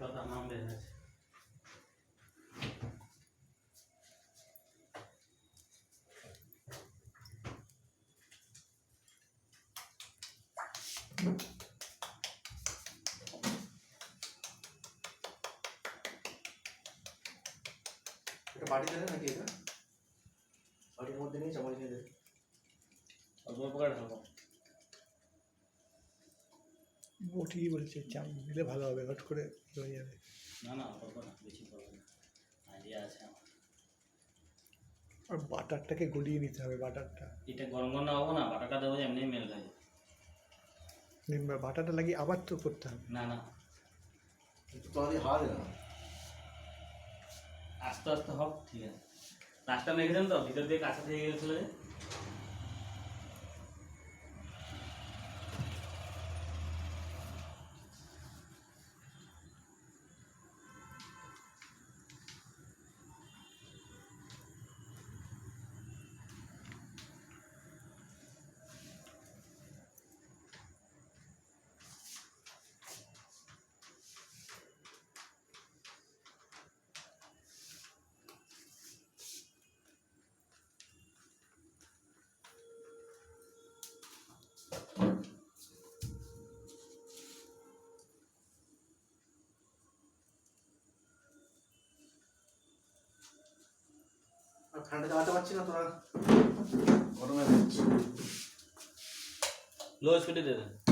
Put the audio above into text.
পাতার নাম বের হয়েছে। এটা বাটি দেবে নাকি? এটা বাটির মধ্যে নিয়ে চামচ দিয়ে দেবে। অল্প অল্প করে ঢালবো। ও ঠিকই বলছে, চামচ দিলে ভালো হবে, হট করে হয়ে যাবে। না না অল্প না, বেশি করবো না, আইডিয়া আছে আমার। আর বাটারটাকে গলিয়ে নিতে হবে, বাটারটা এটা গরম গরম না হবো না, বাটাটা দেবো এমনি মেল হয়ে যাবে। বাটারটা লাগিয়ে আবার তো করতে হবে। না না একটু তাড়াতাড়ি হাওয়া দেবে না। আস্তে আস্তে হোক, ঠিক আছে। লাস্টটা মেখেছেন তো, ভিতর দিয়ে কাঁচা থেকে গেছিল যে। আর ফ্যানটা চালাতে পারছি না, তোরা গরমে হচ্ছে। লো স্পিডে দিয়ে দেন।